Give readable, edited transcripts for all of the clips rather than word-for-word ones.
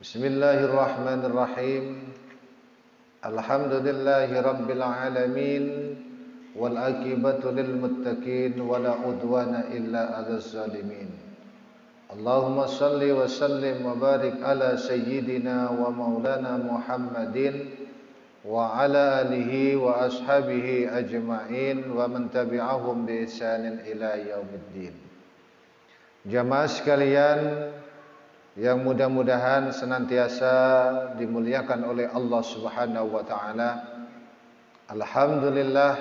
Bismillahirrahmanirrahim. Alhamdulillahi rabbil alamin. Wal akibatu lil muttaqin wala udwana illa 'alal zalimin. Allahumma salli wa sallim wa barik ala sayyidina wa maulana Muhammadin wa ala alihi wa ashabihi ajma'in wa man tabi'ahum bi ihsanin ila yaumiddin. Jamaah sekalian yang mudah-mudahan senantiasa dimuliakan oleh Allah Subhanahu wa taala. Alhamdulillah,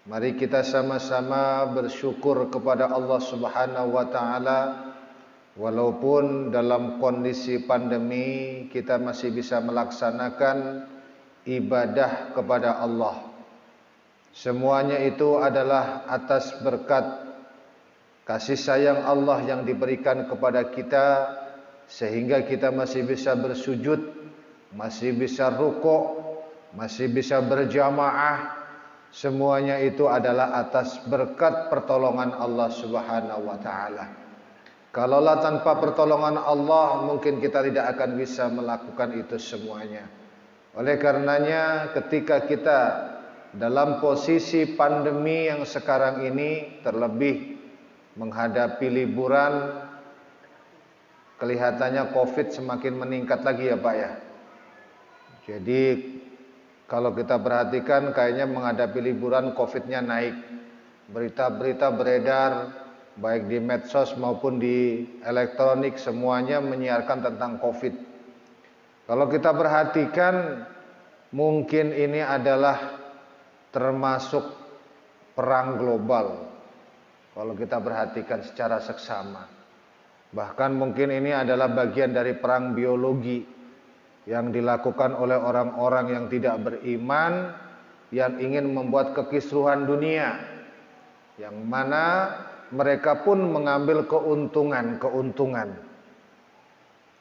mari kita sama-sama bersyukur kepada Allah Subhanahu wa taala. Walaupun dalam kondisi pandemi kita masih bisa melaksanakan ibadah kepada Allah. Semuanya itu adalah atas berkat kasih sayang Allah yang diberikan kepada kita, sehingga kita masih bisa bersujud, masih bisa rukuk, masih bisa berjamaah. Semuanya itu adalah atas berkat pertolongan Allah Subhanahu wa taala. Kalaulah tanpa pertolongan Allah, mungkin kita tidak akan bisa melakukan itu semuanya. Oleh karenanya, ketika kita dalam posisi pandemi yang sekarang ini, terlebih menghadapi liburan, kelihatannya COVID semakin meningkat lagi ya Pak ya. Jadi kalau kita perhatikan kayaknya menghadapi liburan COVID-nya naik. Berita-berita beredar baik di medsos maupun di elektronik, semuanya menyiarkan tentang COVID. Kalau kita perhatikan, mungkin ini adalah termasuk perang global. Kalau kita perhatikan secara seksama, bahkan mungkin ini adalah bagian dari perang biologi yang dilakukan oleh orang-orang yang tidak beriman, yang ingin membuat kekisruhan dunia, yang mana mereka pun mengambil keuntungan.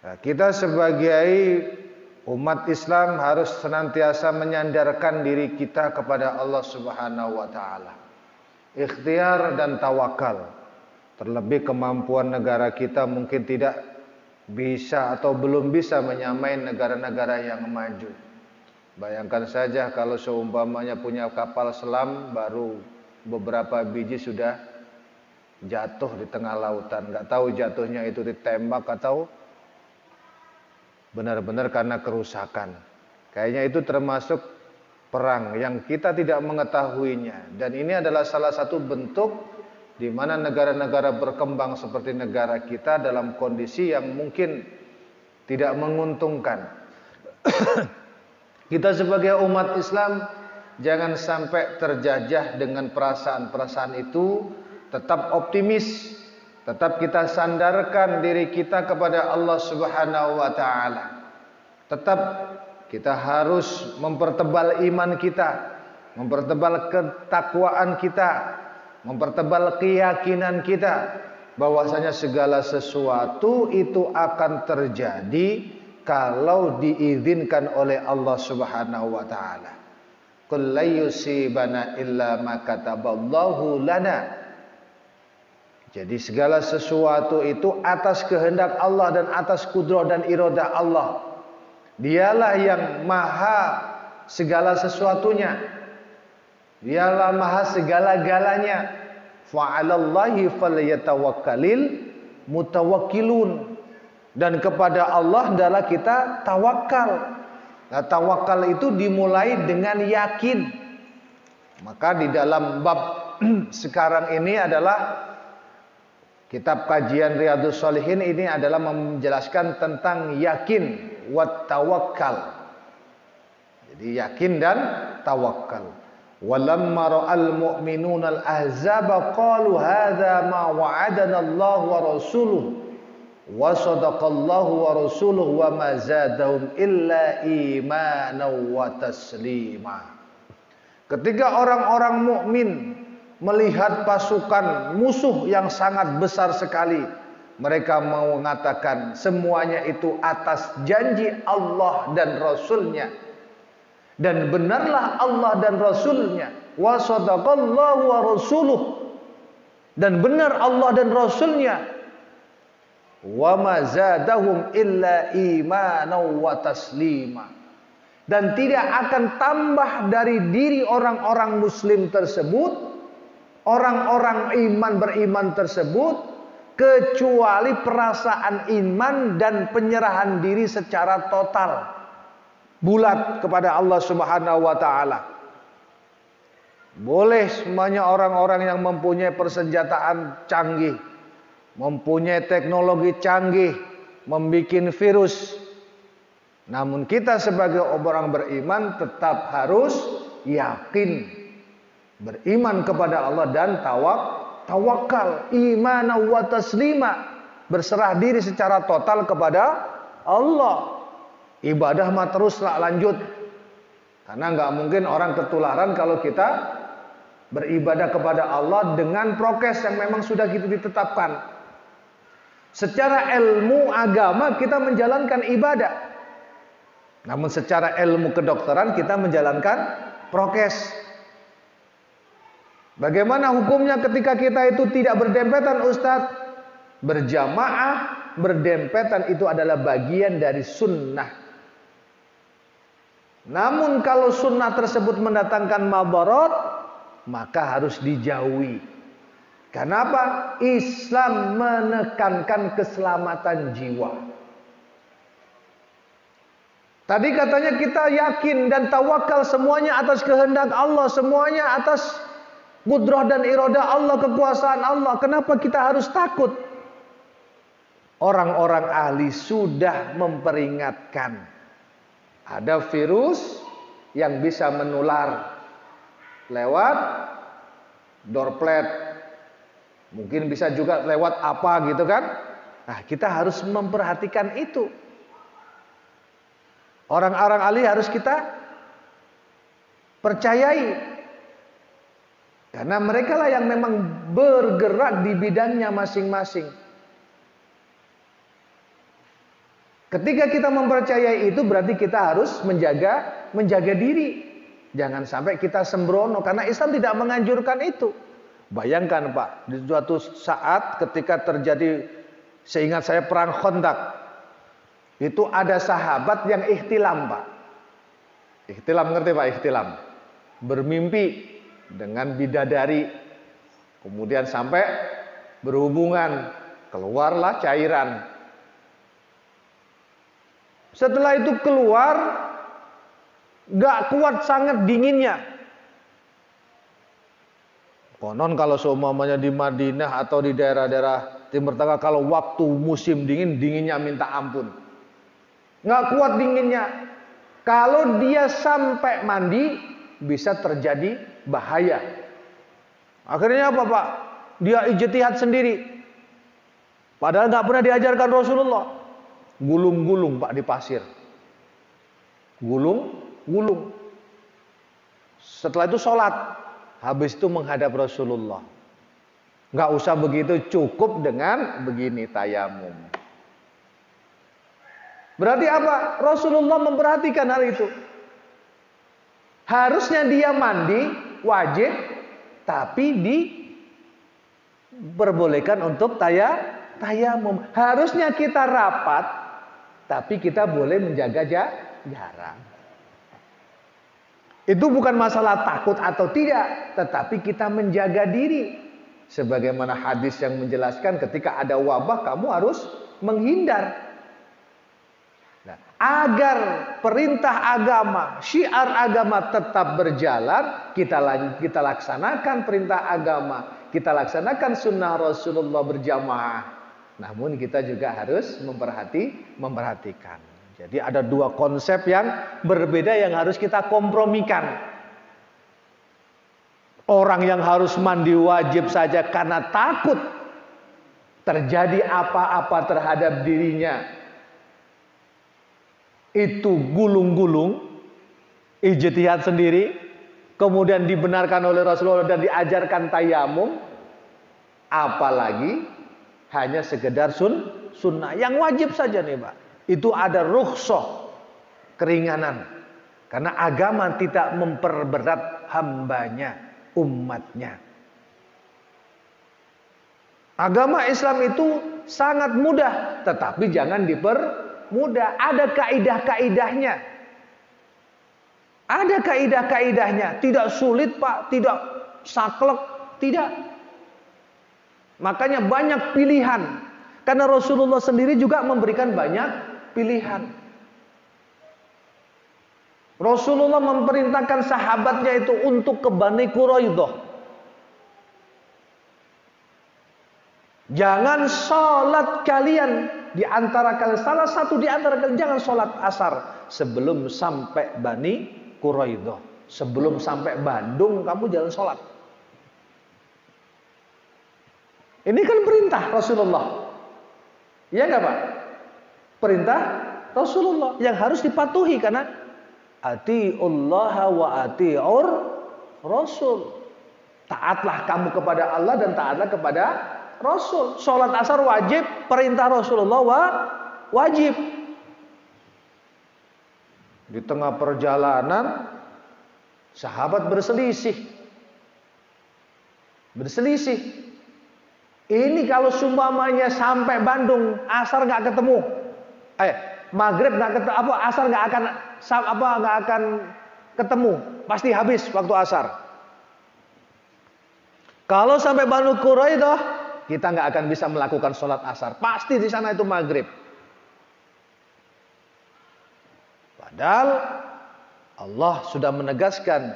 Nah, kita sebagai umat Islam harus senantiasa menyandarkan diri kita kepada Allah Subhanahu wa taala. Ikhtiar dan tawakal. Terlebih kemampuan negara kita mungkin tidak bisa atau belum bisa menyamai negara-negara yang maju. Bayangkan saja kalau seumpamanya punya kapal selam, baru beberapa biji sudah jatuh di tengah lautan. Nggak tahu jatuhnya itu ditembak atau benar-benar karena kerusakan. Kayaknya itu termasuk perang yang kita tidak mengetahuinya. Dan ini adalah salah satu bentuk di mana negara-negara berkembang seperti negara kita dalam kondisi yang mungkin tidak menguntungkan. Kita sebagai umat Islam jangan sampai terjajah dengan perasaan-perasaan itu. Tetap optimis, tetap kita sandarkan diri kita kepada Allah Subhanahu wa taala. Tetap kita harus mempertebal iman kita, mempertebal ketakwaan kita, mempertebal keyakinan kita bahwasanya segala sesuatu itu akan terjadi kalau diizinkan oleh Allah Subhanahu wa taala. Qul la yusibana illa ma kataballahu lana. Jadi segala sesuatu itu atas kehendak Allah dan atas kudrah dan iradah Allah. Dialah yang maha segala sesuatunya. Dialah maha segala-galanya. Fa'alallahi falyatawakkalil mutawakkilun. Dan kepada Allah adalah kita tawakal. Nah, tawakal itu dimulai dengan yakin. Maka di dalam bab sekarang ini adalah kitab kajian Riyadhus Shalihin, ini adalah menjelaskan tentang yakin wa tawakkal. Jadi yakin dan tawakal. Walamma ra'al mu'minuna al-ahzaba qalu hadza ma wa'adana Allah wa rasuluhu wa sadaqallahu wa rasuluhu wa ma zadahum illa imanan wa taslima. Ketika orang-orang mukmin melihat pasukan musuh yang sangat besar sekali, mereka mau mengatakan semuanya itu atas janji Allah dan Rasulnya. Dan benarlah Allah dan Rasulnya. Wa sadaqallahu wa rasuluh. Dan benar Allah dan Rasulnya. wa ma zadahum illa imanan wa taslima. Dan tidak akan tambah dari diri orang-orang muslim tersebut, orang-orang beriman tersebut, kecuali perasaan iman dan penyerahan diri secara total, bulat kepada Allah Subhanahu wa taala. Boleh semuanya orang-orang yang mempunyai persenjataan canggih, mempunyai teknologi canggih, membuat virus. Namun kita sebagai orang beriman tetap harus yakin, beriman kepada Allah dan tawakal, iman wa taslima, berserah diri secara total kepada Allah. Ibadah mah teruslah lanjut. Karena nggak mungkin orang ketularan kalau kita beribadah kepada Allah dengan prokes yang memang sudah gitu ditetapkan. Secara ilmu agama kita menjalankan ibadah. Namun secara ilmu kedokteran kita menjalankan prokes. Bagaimana hukumnya ketika kita itu tidak berdempetan, Ustadz? Berjamaah, berdempetan itu adalah bagian dari sunnah. Namun kalau sunnah tersebut mendatangkan mabarat, maka harus dijauhi. Kenapa? Islam menekankan keselamatan jiwa. Tadi katanya kita yakin dan tawakal semuanya atas kehendak Allah, semuanya atas qudrah dan iradah Allah, kekuasaan Allah. Kenapa kita harus takut? Orang-orang ahli sudah memperingatkan. Ada virus yang bisa menular lewat droplet. Mungkin bisa juga lewat apa gitu kan? Nah, kita harus memperhatikan itu. Orang-orang ahli harus kita percayai. Karena mereka lah yang memang bergerak di bidangnya masing-masing. Ketika kita mempercayai itu berarti kita harus menjaga diri. Jangan sampai kita sembrono, karena Islam tidak menganjurkan itu. Bayangkan Pak, di suatu saat ketika terjadi, seingat saya perang Khandaq, itu ada sahabat yang ihtilam Pak. Ihtilam, ngerti Pak ihtilam? Bermimpi dengan bidadari, kemudian sampai berhubungan, keluarlah cairan. Setelah itu keluar, gak kuat, sangat dinginnya. Konon kalau seumpamanya di Madinah atau di daerah-daerah Timur Tengah, kalau waktu musim dingin, dinginnya minta ampun. Nggak kuat dinginnya. Kalau dia sampai mandi, bisa terjadi bahaya. Akhirnya apa Pak? Dia ijtihad sendiri. Padahal nggak pernah diajarkan Rasulullah. Gulung-gulung Pak di pasir. Gulung-gulung. Setelah itu sholat. Habis itu menghadap Rasulullah. Nggak usah begitu, cukup dengan begini tayamum. Berarti apa? Rasulullah memperhatikan hal itu. Harusnya dia mandi, wajib, tapi diperbolehkan untuk tayamum. Harusnya kita rapat, tapi kita boleh menjaga jarak. Itu bukan masalah takut atau tidak, tetapi kita menjaga diri. Sebagaimana hadis yang menjelaskan ketika ada wabah kamu harus menghindar. Nah, agar perintah agama, syiar agama tetap berjalan, kita laksanakan perintah agama, kita laksanakan sunnah Rasulullah berjamaah. Namun kita juga harus memperhatikan. Jadi ada dua konsep yang berbeda yang harus kita kompromikan. Orang yang harus mandi wajib saja karena takut terjadi apa-apa terhadap dirinya, itu gulung-gulung, ijtihad sendiri, kemudian dibenarkan oleh Rasulullah dan diajarkan tayamum, apalagi hanya sekedar sunnah yang wajib saja nih Pak. Itu ada rukhsah, keringanan, karena agama tidak memperberat hambanya, umatnya. Agama Islam itu sangat mudah, tetapi jangan dipermudah. Ada kaidah-kaidahnya. Ada kaidah-kaidahnya. Tidak sulit, Pak, tidak saklek, tidak. Makanya banyak pilihan. Karena Rasulullah sendiri juga memberikan banyak pilihan. Rasulullah memerintahkan sahabatnya itu untuk ke Bani Quraidah. Jangan sholat kalian di antara kalian, salah satu di antara kalian jangan sholat asar sebelum sampai Bani Quraidah. Sebelum sampai Bandung kamu jangan sholat. Ini kan perintah Rasulullah. Iya nggak Pak? Perintah Rasulullah yang harus dipatuhi karena atiullah wa atiur Rasul. Taatlah kamu kepada Allah dan taatlah kepada Rasul. Sholat asar wajib, perintah Rasulullah wajib. Di tengah perjalanan sahabat berselisih. Ini kalau sumpamanya sampai Bandung, asar nggak ketemu, maghrib nggak ketemu, asar nggak akan ketemu, pasti habis waktu asar. Kalau sampai Bani Quraidah, kita nggak akan bisa melakukan sholat asar, pasti di sana itu maghrib. Padahal Allah sudah menegaskan,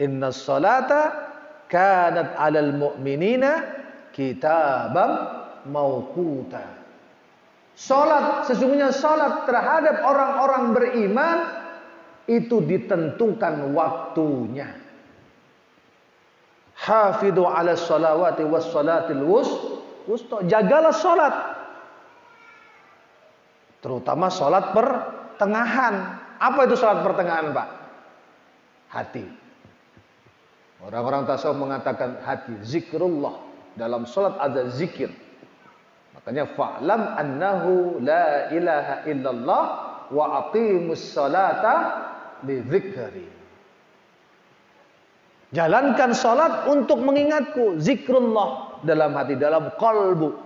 inna sholata kanat alal mu'minina kitabam mauquta. Sesungguhnya salat terhadap orang-orang beriman itu ditentukan waktunya. Hafidhu ala sholawati was sholatil wusta. Jagalah salat. Terutama salat pertengahan. Apa itu salat pertengahan, Pak? Hati. Orang-orang tasawuf mengatakan hati, zikrullah. Dalam salat ada zikir. Makanya fa'lam annahu la ilaha illallah wa aqimus salata li dzikri. Jalankan salat untuk mengingatku, zikrullah dalam hati, dalam qalbu.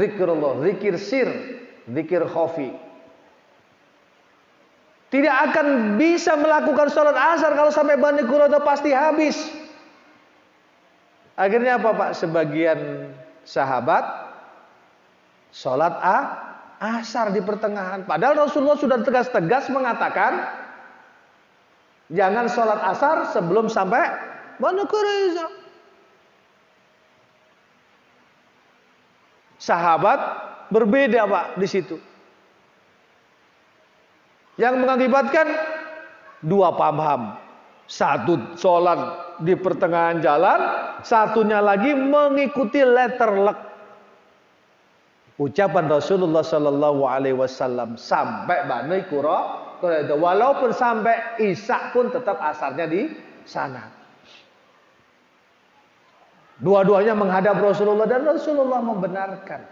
Zikrullah, zikir sir, zikir khafi. Tidak akan bisa melakukan salat asar kalau sampai Bani Quraidah, pasti habis. Akhirnya apa Pak? Sebagian sahabat sholat asar di pertengahan. Padahal Rasulullah sudah tegas-tegas mengatakan jangan sholat asar sebelum sampai Bani Quraidah. Sahabat berbeda Pak di situ. Yang mengakibatkan dua paham. Satu sholat di pertengahan jalan, satunya lagi mengikuti letter luck. Ucapan Rasulullah Sallallahu Alaihi Wasallam sampai Bani Quraidah, walaupun sampai Isya pun tetap asarnya di sana. Dua-duanya menghadap Rasulullah dan Rasulullah membenarkan.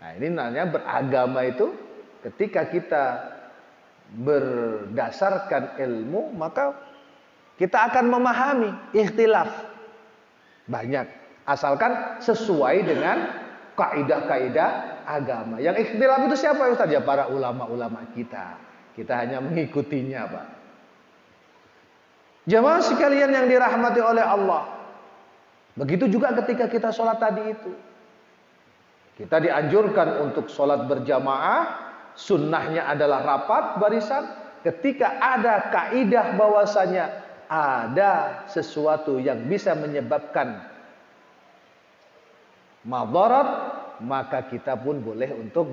Nah ini namanya beragama itu ketika kita berdasarkan ilmu maka kita akan memahami ikhtilaf banyak, asalkan sesuai dengan kaidah-kaidah agama. Yang ikhtilaf itu siapa Ustaz? Ya para ulama-ulama kita. Kita hanya mengikutinya, Pak. Jamaah sekalian yang dirahmati oleh Allah. Begitu juga ketika kita sholat tadi itu. Kita dianjurkan untuk sholat berjamaah. Sunnahnya adalah rapat barisan. Ketika ada kaidah bahwasanya ada sesuatu yang bisa menyebabkan madarat, maka kita pun boleh untuk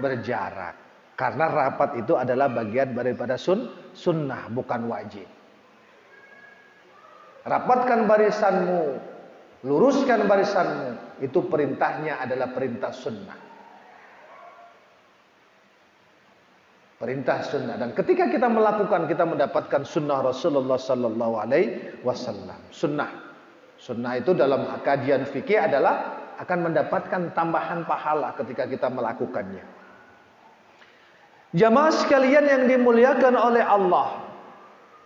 berjarak. Karena rapat itu adalah bagian daripada sunnah, bukan wajib. Rapatkan barisanmu, luruskan barisanmu, itu perintahnya adalah perintah sunnah. Perintah sunnah. Dan ketika kita melakukan, kita mendapatkan sunnah Rasulullah Sallallahu Alaihi Wasallam. Sunnah itu dalam kajian fikih adalah akan mendapatkan tambahan pahala ketika kita melakukannya. Jamaah sekalian yang dimuliakan oleh Allah,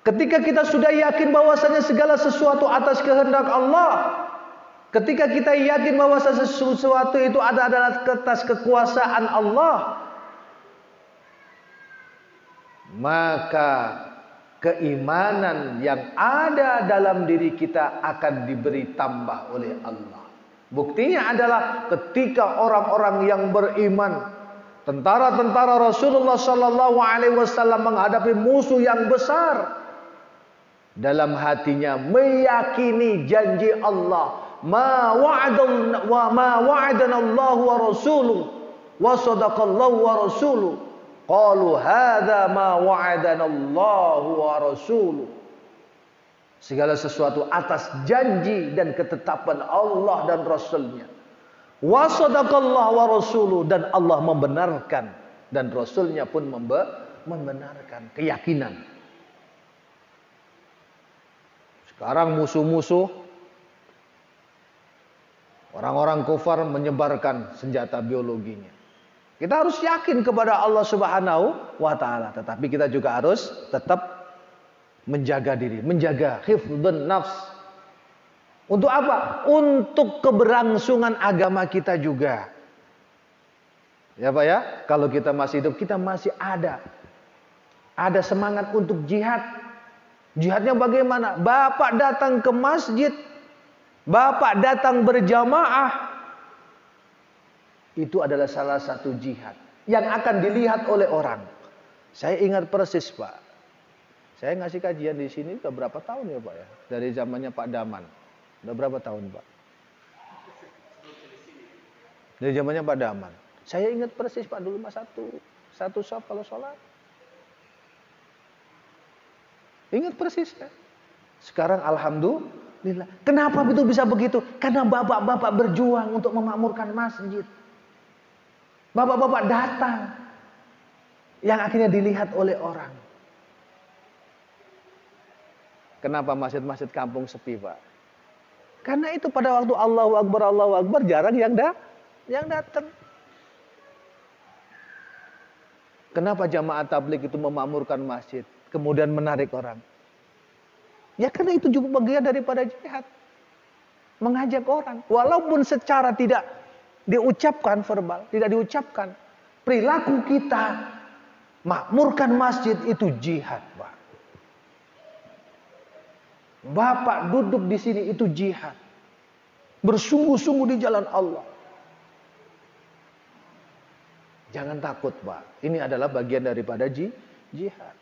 ketika kita sudah yakin bahwasanya segala sesuatu atas kehendak Allah, Ketika kita yakin bahwa sesuatu itu adalah atas kekuasaan Allah, maka keimanan yang ada dalam diri kita akan diberi tambah oleh Allah. Buktinya adalah ketika orang-orang yang beriman, tentara-tentara Rasulullah sallallahu alaihi wasallam menghadapi musuh yang besar, dalam hatinya meyakini janji Allah, ma wa'adana Allah wa rasuluhu wa sadaqallahu wa rasuluhu. Qalu hadza ma wa'adana Allah wa rasuluhu. Segala sesuatu atas janji dan ketetapan Allah dan Rasulnya. Wa sadaqallahu wa rasuluhu, dan Allah membenarkan dan Rasulnya pun membenarkan. Keyakinan. Sekarang musuh-musuh, orang-orang kufar menyebarkan senjata biologinya. Kita harus yakin kepada Allah Subhanahu wa ta'ala. Tetapi kita juga harus tetap menjaga diri, menjaga hifdzun nafs. Untuk apa? Untuk keberlangsungan agama kita juga. Ya Pak ya, kalau kita masih hidup, kita masih ada semangat untuk jihad. Jihadnya bagaimana? Bapak datang ke masjid, Bapak datang berjamaah, itu adalah salah satu jihad yang akan dilihat oleh orang. Saya ingat persis Pak, saya ngasih kajian di sini sudah berapa tahun ya Pak ya? Dari zamannya Pak Daman. Sudah berapa tahun Pak? Dari zamannya Pak Daman. Saya ingat persis Pak, dulu mas satu shop kalau sholat. Ingat persis kan? Sekarang alhamdulillah. Kenapa itu bisa begitu? Karena bapak-bapak berjuang untuk memakmurkan masjid. Bapak-bapak datang, yang akhirnya dilihat oleh orang. Kenapa masjid-masjid kampung sepi Pak? Karena itu pada waktu Allahu Akbar jarang yang datang. Kenapa jamaah tabligh itu memakmurkan masjid, kemudian menarik orang? Ya karena itu juga bagian daripada jihad. Mengajak orang. Walaupun secara tidak diucapkan verbal, tidak diucapkan. Perilaku kita makmurkan masjid itu jihad, Pak. Bapak duduk di sini itu jihad. Bersungguh-sungguh di jalan Allah. Jangan takut, Pak. Ini adalah bagian daripada jihad.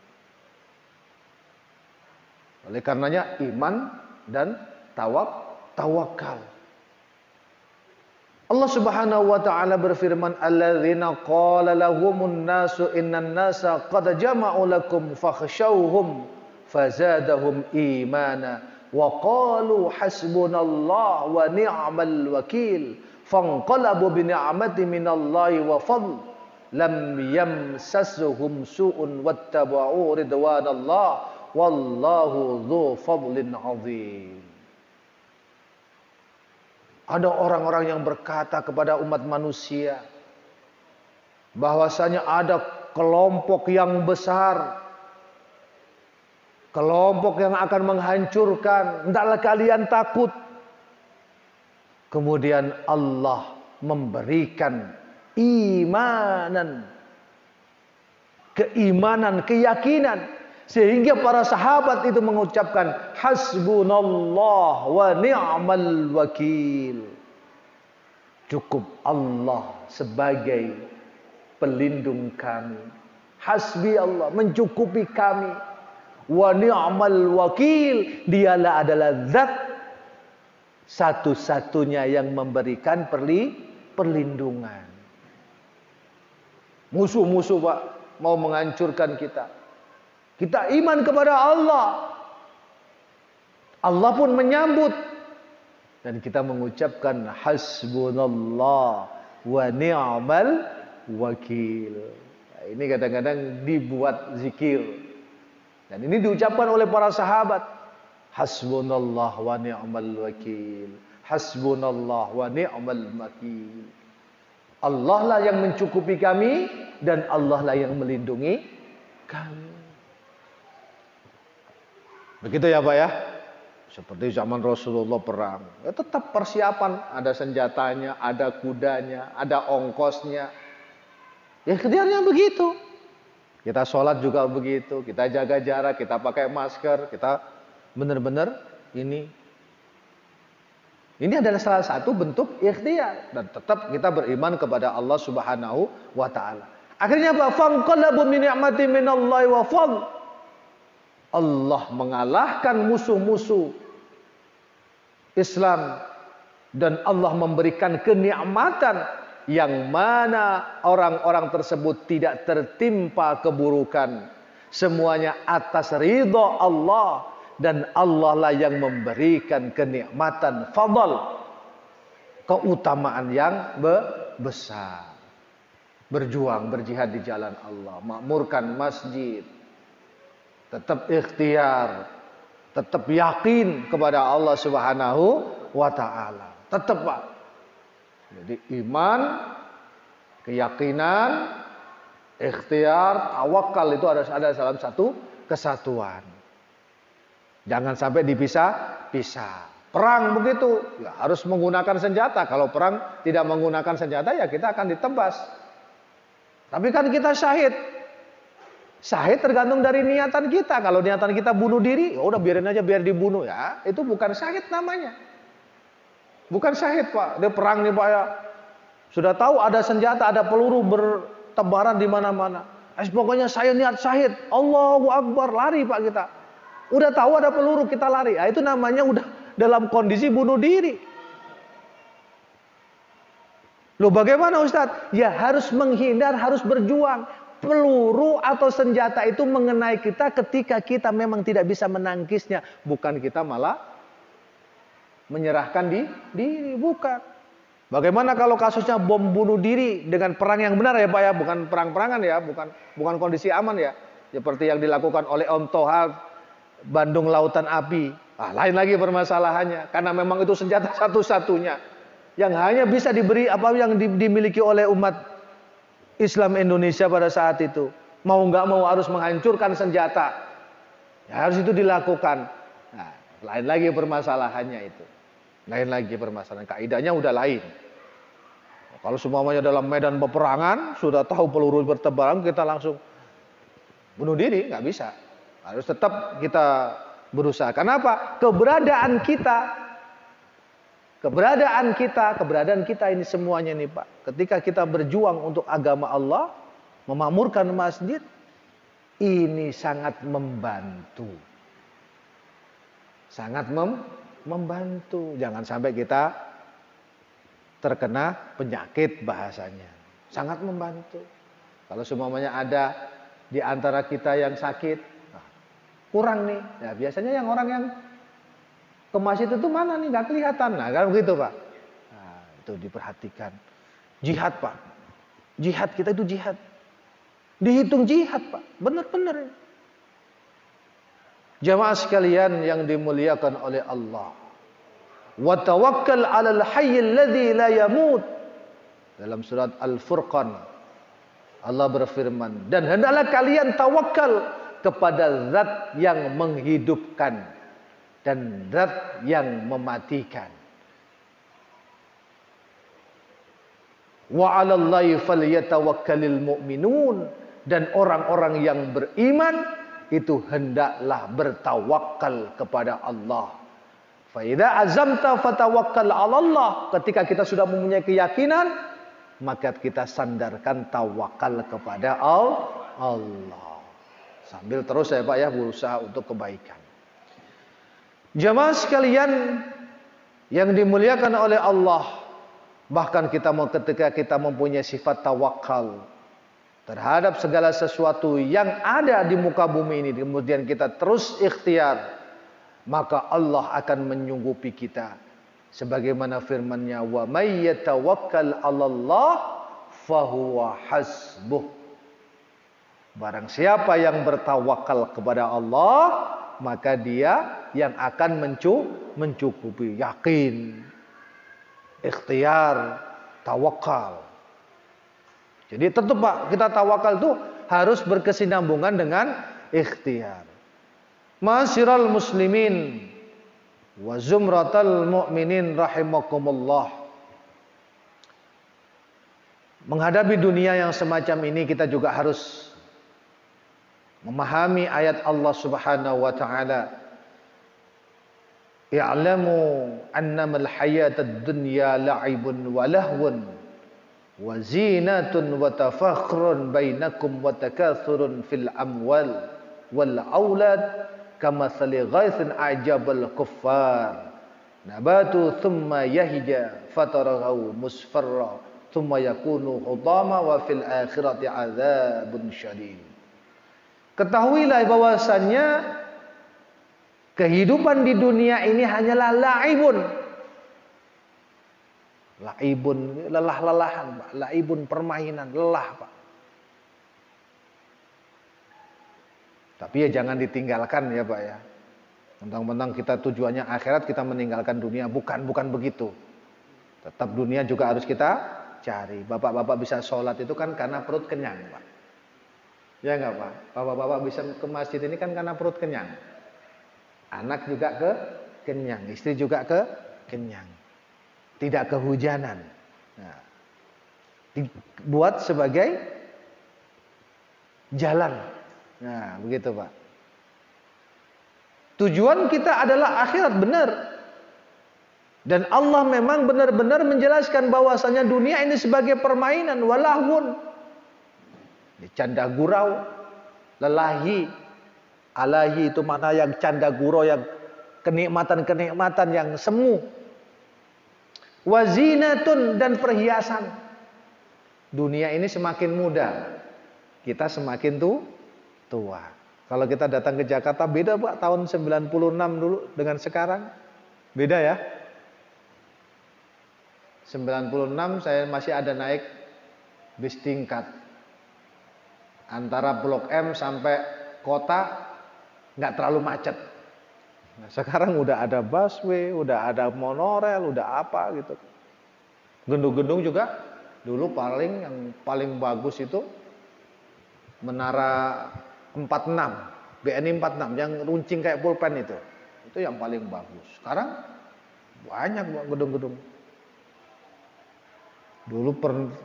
Oleh karenanya iman dan tawakal. Allah Subhanahu wa taala berfirman, "Alladzina qala lahumun nasu innan nasa qad jama'u lakum fakhshawhum fazadahum imana wa qalu hasbunallah wa ni'mal wakil fanqalabu bi ni'matin minallahi wa fadl lam yamsasuhum su'un wattaba'u ridwanallah wallahu dzu fadlin 'adzim." Ada orang-orang yang berkata kepada umat manusia bahwasanya ada kelompok yang besar, kelompok yang akan menghancurkan, hendaklah kalian takut. Kemudian Allah memberikan keimanan, keyakinan, sehingga para sahabat itu mengucapkan hasbunallah wa ni'mal wakil. Cukup Allah sebagai pelindung kami. Hasbi Allah, mencukupi kami. Wa ni'mal wakil, dialah adalah zat satu-satunya yang memberikan perlindungan. Musuh-musuh Pak mau menghancurkan kita. Kita iman kepada Allah. Allah pun menyambut. Dan kita mengucapkan hasbunallah wa ni'mal wakil. Nah, ini kadang-kadang dibuat zikir. Dan ini diucapkan oleh para sahabat. Hasbunallah wa ni'mal wakil. Hasbunallah wa ni'mal wakil. Allah lah yang mencukupi kami dan Allah lah yang melindungi kami. Begitu ya Pak ya. Seperti zaman Rasulullah perang, ya tetap persiapan, ada senjatanya, ada kudanya, ada ongkosnya. Ya ikhtiarnya begitu. Kita sholat juga begitu, kita jaga jarak, kita pakai masker, kita benar-benar ini adalah salah satu bentuk ikhtiar, dan tetap kita beriman kepada Allah Subhanahu wa taala. Akhirnya apa? Fanqalabu min ni'mati minallahi wa fadl. Allah mengalahkan musuh-musuh Islam dan Allah memberikan kenikmatan yang mana orang-orang tersebut tidak tertimpa keburukan. Semuanya atas ridha Allah, dan Allah lah yang memberikan kenikmatan fadl, keutamaan yang besar. Berjuang, berjihad di jalan Allah, makmurkan masjid, tetap ikhtiar, tetap yakin kepada Allah Subhanahu wa taala. Tetap, Pak. Jadi iman, keyakinan, ikhtiar, tawakal itu ada dalam satu kesatuan. Jangan sampai dipisah-pisah. Perang begitu, ya harus menggunakan senjata. Kalau perang tidak menggunakan senjata, ya kita akan ditebas. Tapi kan kita syahid. Syahid tergantung dari niatan kita. Kalau niatan kita bunuh diri, ya udah biarin aja, biar dibunuh ya. Itu bukan syahid namanya. Bukan syahid, Pak. Dia perang nih, Pak ya. Sudah tahu ada senjata, ada peluru bertebaran di mana-mana. Pokoknya saya niat syahid. Allahu Akbar, lari Pak kita. Udah tahu ada peluru, kita lari. Nah, itu namanya udah dalam kondisi bunuh diri. Loh bagaimana Ustadz? Ya harus menghindar, harus berjuang. Peluru atau senjata itu mengenai kita ketika kita memang tidak bisa menangkisnya. Bukan kita malah menyerahkan diri. Bukan. Bagaimana kalau kasusnya bom bunuh diri dengan perang yang benar ya Pak ya. Bukan perang-perangan ya. Bukan kondisi aman ya. Seperti yang dilakukan oleh Om Toha Bandung Lautan Api. Lain lagi permasalahannya. Karena memang itu senjata satu-satunya yang hanya bisa diberi, apa yang dimiliki oleh umat Islam Indonesia pada saat itu. Mau nggak mau harus menghancurkan senjata. Ya, harus itu dilakukan. Nah, lain lagi permasalahannya itu. Lain lagi permasalahan. Kaidahnya udah lain. Kalau semuanya dalam medan peperangan, sudah tahu peluru bertebaran, kita langsung bunuh diri, nggak bisa. Harus tetap kita berusaha. Kenapa? Keberadaan kita ini semuanya nih Pak. Ketika kita berjuang untuk agama Allah, memakmurkan masjid, ini sangat membantu. Sangat membantu. Jangan sampai kita terkena penyakit bahasanya. Sangat membantu. Kalau semuanya ada di antara kita yang sakit, kurang nih. Ya, biasanya yang orang yang ke masjid itu mana nih, nggak kelihatan. Nah kan begitu Pak. Nah, itu diperhatikan. Jihad Pak. Jihad kita itu jihad. Dihitung jihad Pak. Benar-benar. Jamaah sekalian yang dimuliakan oleh Allah. Wa tawakkal 'alal hayyil ladzi la yamut. Dalam surat Al-Furqan Allah berfirman, dan hendaklah kalian tawakal kepada zat yang menghidupkan dan zat yang mematikan. Wa 'alallahi falyatawakkalul mu'minun, dan orang-orang yang beriman itu hendaklah bertawakal kepada Allah. Fa idza azamta fatawakkal 'alallah. Ketika kita sudah mempunyai keyakinan, maka kita sandarkan tawakal kepada Allah. Sambil terus ya Pak ya berusaha untuk kebaikan. Jamaah sekalian yang dimuliakan oleh Allah, bahkan ketika kita mempunyai sifat tawakal terhadap segala sesuatu yang ada di muka bumi ini, kemudian kita terus ikhtiar, maka Allah akan menyanggupi kita. Sebagaimana firman-Nya, wa may yatawakkal 'alallah fahuwa hasbuh. Barang siapa yang bertawakal kepada Allah, maka dia yang akan mencukupi. Yakin, ikhtiar, tawakal. Jadi tetap Pak, kita tawakal itu harus berkesinambungan dengan ikhtiar. Ma'asyiral muslimin wa zumratal mu'minin rahimakumullah. Menghadapi dunia yang semacam ini kita juga harus memahami ayat Allah Subhanahu wa taala. I'lamu annamal hayatad dunya la'ibun wa lahwun wa zinatun wa tafakhrun bainakum wa takathurun fil amwal wal aulad kamathali ghaithin a'jabal kuffar nabatu thumma yahija fataraghu musfarra thumma yakunu hutama wa fil akhirati adzabun syadid. Ketahuilah bahwasannya kehidupan di dunia ini hanyalah laibun. Laibun, lelah-lelahan, Pak. Laibun, permainan, lelah, Pak. Tapi ya jangan ditinggalkan ya, Pak ya. Mentang-mentang kita tujuannya akhirat, kita meninggalkan dunia. Bukan begitu. Tetap dunia juga harus kita cari. Bapak-bapak bisa sholat itu kan karena perut kenyang, Pak. Ya enggak, Pak? Bapak-bapak bisa ke masjid ini kan karena perut kenyang. Anak juga kenyang, istri juga kenyang. Tidak kehujanan. Nah, dibuat sebagai jalan. Nah, begitu, Pak. Tujuan kita adalah akhirat, benar. Dan Allah memang benar-benar menjelaskan bahwasanya dunia ini sebagai permainan, walahun. Canda gurau, lelahi. Alahi itu mana yang canda gurau, yang kenikmatan-kenikmatan yang semu. Wazinatun, dan perhiasan. Dunia ini semakin muda, kita semakin tua. Kalau kita datang ke Jakarta, beda Pak, tahun 96 dulu dengan sekarang. Beda ya. 96 saya masih ada naik bis tingkat. Antara Blok M sampai kota nggak terlalu macet. Nah, sekarang udah ada busway, udah ada monorel, udah apa gitu. Gedung-gedung juga dulu yang paling bagus itu Menara 46, BNI 46 yang runcing kayak pulpen itu. Itu yang paling bagus. Sekarang banyak gedung-gedung. Dulu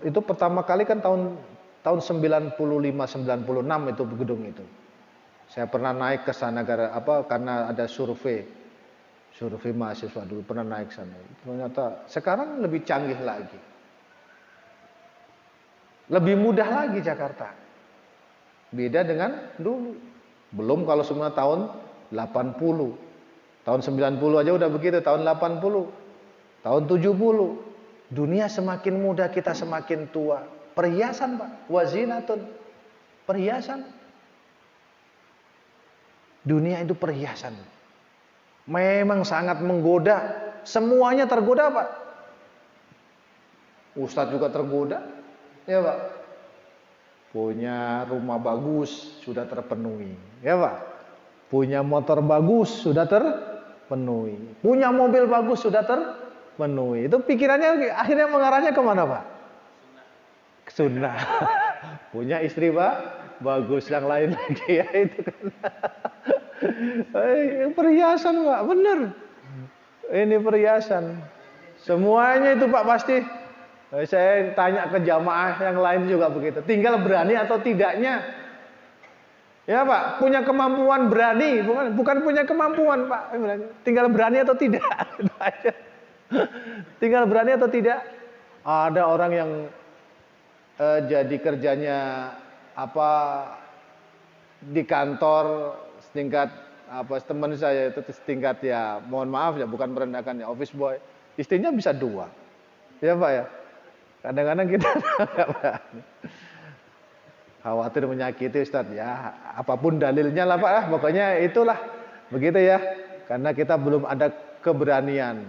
itu pertama kali kan tahun 95 96 itu gedung itu. Saya pernah naik ke sana karena ada survei mahasiswa dulu, pernah naik sana. Ternyata sekarang lebih canggih lagi. Lebih mudah lagi Jakarta. Beda dengan dulu. Belum kalau semua tahun 80. Tahun 90 aja udah begitu, tahun 80. Tahun 70. Dunia semakin muda, kita semakin tua. Perhiasan, Pak. Wazinatun. Perhiasan. Dunia itu perhiasan. Memang sangat menggoda. Semuanya tergoda, Pak. Ustadz juga tergoda. Ya, Pak. Punya rumah bagus, sudah terpenuhi. Ya, Pak. Punya motor bagus, sudah terpenuhi. Punya mobil bagus, sudah terpenuhi. Itu pikirannya akhirnya mengarahnya kemana, Pak? Sunnah. Punya istri, Pak, bagus. Yang lain lagi ya itu kan. Perhiasan, Pak, bener. Ini perhiasan. Semuanya itu, Pak, pasti. Saya tanya ke jamaah yang lain juga begitu. Tinggal berani atau tidaknya. Ya, Pak, punya kemampuan berani, bukan punya kemampuan, Pak. Tinggal berani atau tidak. Tinggal berani atau tidak. Ada orang yang jadi kerjanya di kantor setingkat teman saya itu setingkat, ya mohon maaf ya, bukan merendahkan ya, office boy. Istrinya bisa 2. Ya, Pak ya. Kadang-kadang kita khawatir menyakiti Ustadz, ya apapun dalilnya lah, Pak, pokoknya itulah begitu ya. Karena kita belum ada keberanian.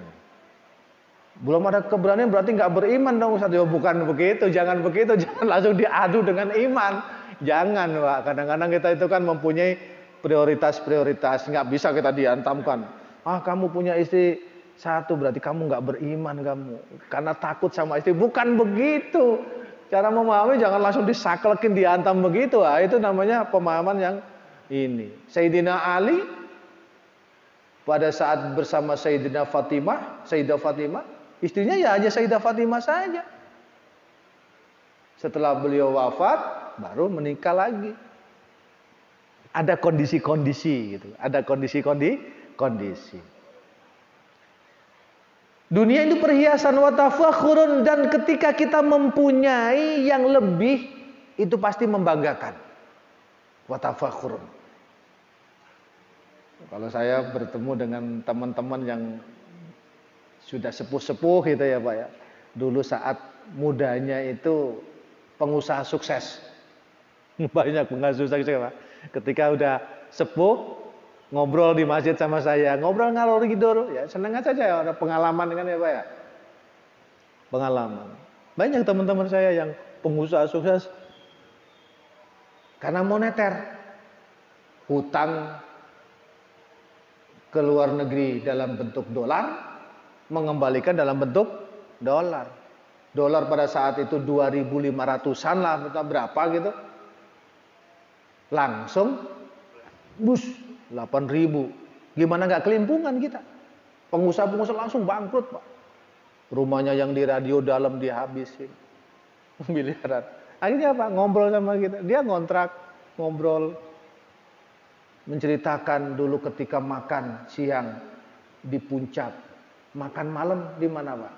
Belum ada keberanian berarti nggak beriman dong, Ustadz. Ya bukan begitu, jangan begitu, jangan langsung diadu dengan iman. Jangan, Pak. Kadang-kadang kita itu kan mempunyai prioritas, nggak bisa kita diantamkan. Kamu punya istri 1 berarti kamu nggak beriman kamu, karena takut sama istri. Bukan begitu. Cara memahami jangan langsung disaklekin, diantam begitu. Itu namanya pemahaman yang ini. Sayyidina Ali pada saat bersama Sayyidah Fatimah, istrinya ya hanya Sayyidah Fatimah saja. Setelah beliau wafat, baru menikah lagi. Ada kondisi-kondisi gitu, ada kondisi. Dunia itu perhiasan wa tafakhurun, dan ketika kita mempunyai yang lebih itu pasti membanggakan. Wa tafakhurun. Kalau saya bertemu dengan teman-teman yang sudah sepuh-sepuh gitu ya Pak ya. Dulu saat mudanya itu pengusaha sukses. Banyak pengusaha sukses Pak. Ketika udah sepuh, ngobrol di masjid sama saya, ngobrol ngalor ngidul, ya senang aja ya, ada pengalaman kan ya Pak ya. Pengalaman. Banyak teman-teman saya yang pengusaha sukses karena moneter, hutang ke luar negeri dalam bentuk dolar, mengembalikan dalam bentuk dolar. Dolar pada saat itu 2.500-an lah, berapa gitu. Langsung bus 8.000. Gimana nggak kelimpungan kita? Pengusaha-pengusaha langsung bangkrut Pak. Rumahnya yang di radio dalam dihabisin. Miliaran. Akhirnya apa? Ngobrol sama kita. Dia ngontrak, ngobrol. Menceritakan dulu ketika makan siang di puncak. Makan malam di mana Pak?